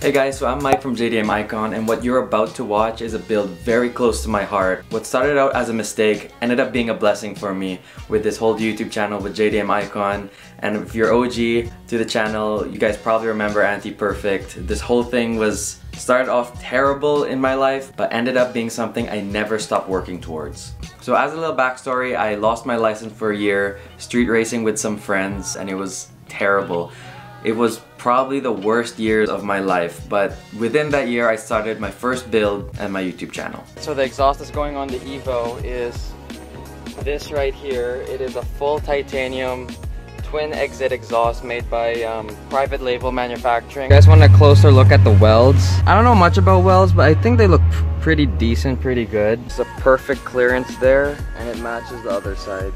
Hey guys, so I'm Mike from JDM Icon, and what you're about to watch is a build very close to my heart. What started out as a mistake ended up being a blessing for me with this whole YouTube channel with JDM Icon. And if you're OG to the channel, you guys probably remember Anti-Perfect. This whole thing started off terrible in my life, but ended up being something I never stopped working towards. So as a little backstory, I lost my license for a year, street racing with some friends, and it was terrible. It was probably the worst years of my life, but within that year I started my first build and my YouTube channel. So the exhaust that's going on the Evo is this right here. It is a full titanium twin exit exhaust made by private label manufacturing. You guys want a closer look at the welds? I don't know much about welds, but I think they look pretty decent, pretty good. It's a perfect clearance there, and it matches the other side.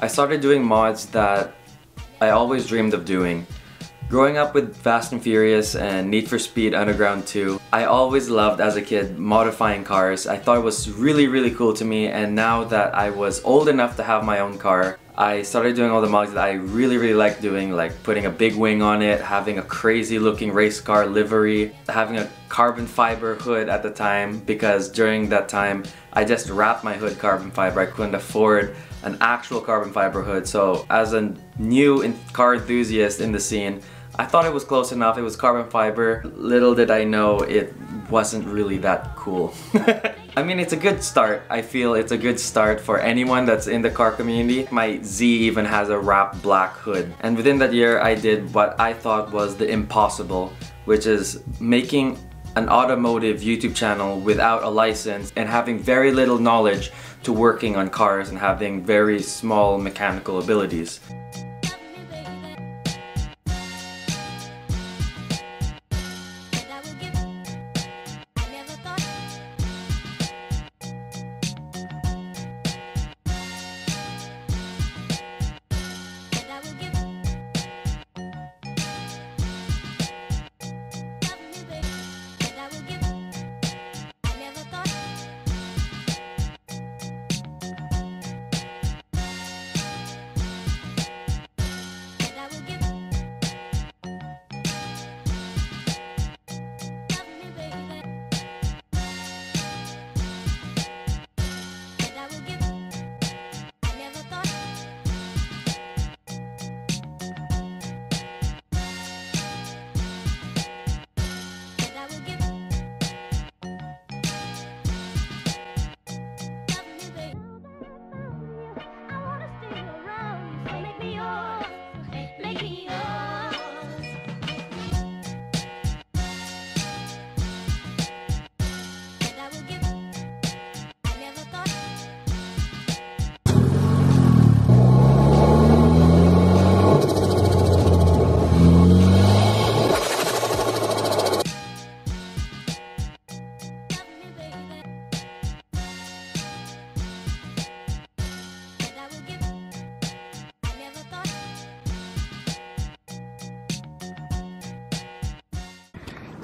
I started doing mods that I always dreamed of doing. Growing up with Fast and Furious and Need for Speed Underground 2, I always loved as a kid modifying cars. I thought it was really cool to me, and now that I was old enough to have my own car, I started doing all the mods that I really liked doing, like putting a big wing on it, having a crazy looking race car livery, having a carbon fiber hood at the time, because during that time I just wrapped my hood carbon fiber. I couldn't afford an actual carbon fiber hood, so as a new car enthusiast in the scene, I thought it was close enough. It was carbon fiber. Little did I know it wasn't really that cool. I mean, it's a good start. I feel it's a good start for anyone that's in the car community. My Z even has a wrapped black hood. And within that year, I did what I thought was the impossible, which is making an automotive YouTube channel without a license and having very little knowledge to working on cars and having very small mechanical abilities.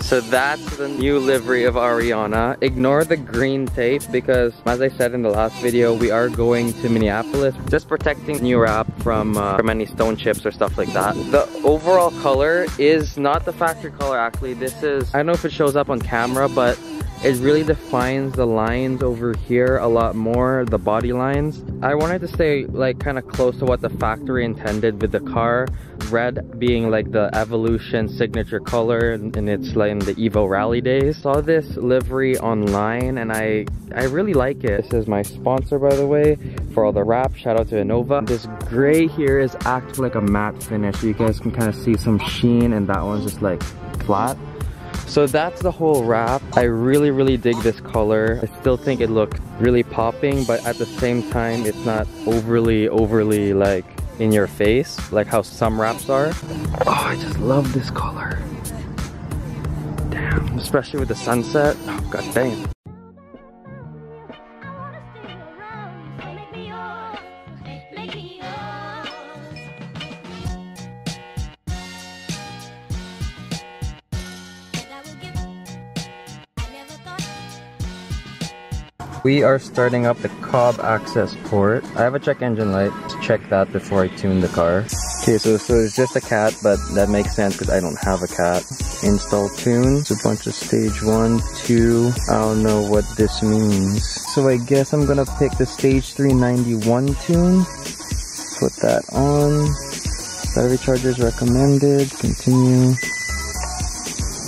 So that's the new livery of Ariana. Ignore the green tape because, as I said in the last video, we are going to Minneapolis. Just protecting new wrap from any stone chips or stuff like that. The overall color is not the factory color actually. This is, I don't know if it shows up on camera, but it really defines the lines over here a lot more, the body lines. I wanted to stay like kind of close to what the factory intended with the car. Red being like the Evolution signature color, and it's like in the Evo Rally days. Saw this livery online and I really like it. This is my sponsor, by the way, for all the wrap. Shout out to Innova. This gray here is actually like a matte finish. You guys can kind of see some sheen, and that one's just like flat. So that's the whole wrap. I really dig this color. I still think it looked really popping, but at the same time it's not overly like in your face like how some wraps are. Oh, I just love this color. Damn, especially with the sunset. Oh, god dang. We are starting up the Cobb access port. I have a check engine light. Let's check that before I tune the car. Okay, so it's just a cat, but that makes sense because I don't have a cat. Install tune. It's a bunch of stage 1, 2. I don't know what this means. So I guess I'm gonna pick the stage 391 tune. Put that on. Battery chargers recommended. Continue.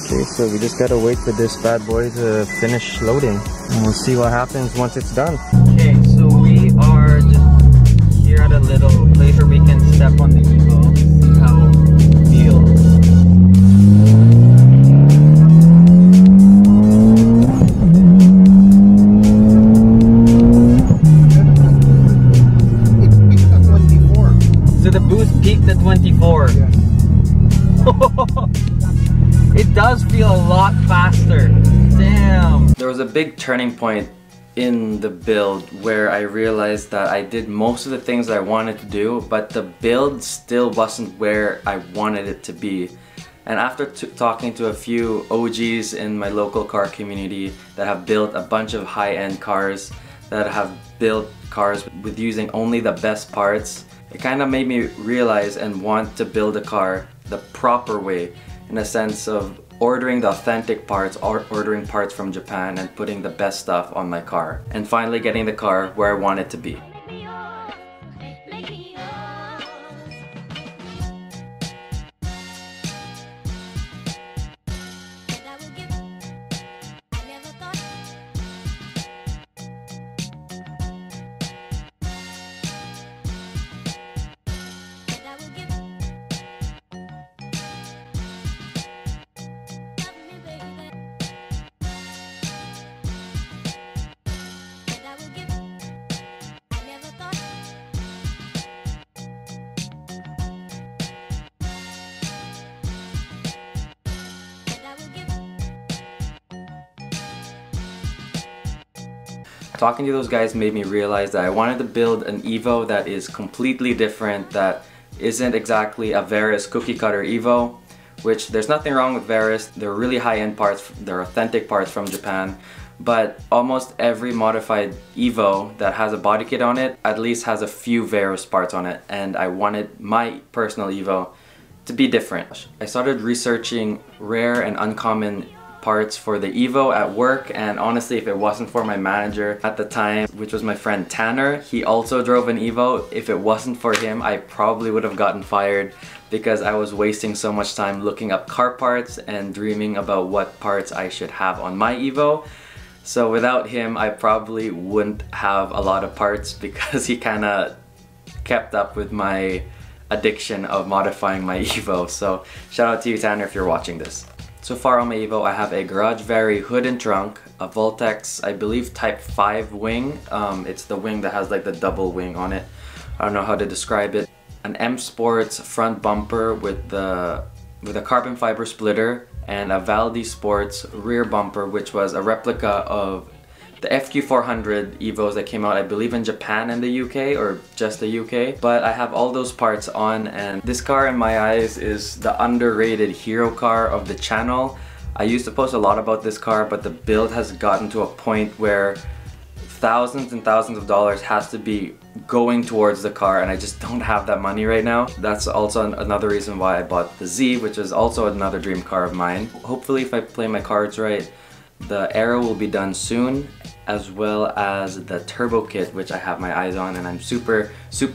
Okay, so we just gotta wait for this bad boy to finish loading. And we'll see what happens once it's done. Okay, so we are just here at a little place where we can step on the Evo. See how it feels. So the boost peaked at 24. Yes. It does feel a lot faster. Damn. There was a big turning point in the build where I realized that I did most of the things I wanted to do, but the build still wasn't where I wanted it to be. And after talking to a few OGs in my local car community that have built a bunch of high-end cars, that have built cars with using only the best parts, it kind of made me realize and want to build a car the proper way, in a sense of ordering the authentic parts, or ordering parts from Japan and putting the best stuff on my car, and finally getting the car where I want it to be. Talking to those guys made me realize that I wanted to build an Evo that is completely different, that isn't exactly a Veris cookie cutter Evo, which there's nothing wrong with Veris. They're really high-end parts, they're authentic parts from Japan, but almost every modified Evo that has a body kit on it at least has a few Veris parts on it, and I wanted my personal Evo to be different. I started researching rare and uncommon parts for the Evo at work, and honestly, if it wasn't for my manager at the time, which was my friend Tanner, he also drove an Evo. If it wasn't for him, I probably would have gotten fired because I was wasting so much time looking up car parts and dreaming about what parts I should have on my Evo. So without him, I probably wouldn't have a lot of parts because he kind of kept up with my addiction of modifying my Evo. So shout out to you, Tanner, if you're watching this. So far on my Evo, I have a Garage Vary hood and trunk, a Voltex, I believe Type 5 wing. It's the wing that has like the double wing on it. I don't know how to describe it. An M Sports front bumper with a carbon fiber splitter, and a Valdi Sports rear bumper, which was a replica of the FQ400 Evos that came out, I believe, in Japan and the UK, or just the UK. But I have all those parts on, and this car in my eyes is the underrated hero car of the channel. I used to post a lot about this car, but the build has gotten to a point where thousands and thousands of dollars has to be going towards the car, and I just don't have that money right now. That's also another reason why I bought the Z, which is also another dream car of mine. Hopefully, if I play my cards right, the Aero will be done soon, as well as the turbo kit, which I have my eyes on, and I'm super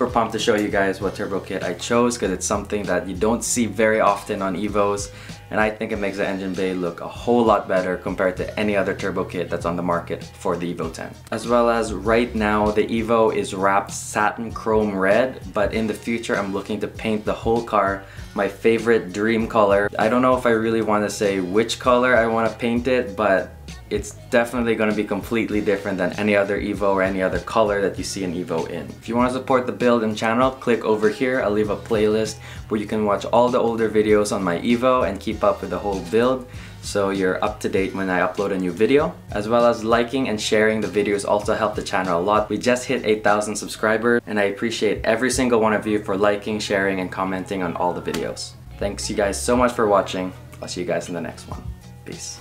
pumped to show you guys what turbo kit I chose, because it's something that you don't see very often on Evos, and I think it makes the engine bay look a whole lot better compared to any other turbo kit that's on the market for the Evo 10. As well as right now, the Evo is wrapped satin chrome red, but in the future I'm looking to paint the whole car my favorite dream color. I don't know if I really want to say which color I want to paint it, but it's definitely going to be completely different than any other Evo or any other color that you see an Evo in. If you want to support the build and channel, click over here. I'll leave a playlist where you can watch all the older videos on my Evo and keep up with the whole build, so you're up to date when I upload a new video. As well as liking and sharing the videos also help the channel a lot. We just hit 8,000 subscribers, and I appreciate every single one of you for liking, sharing, and commenting on all the videos. Thanks you guys so much for watching. I'll see you guys in the next one. Peace.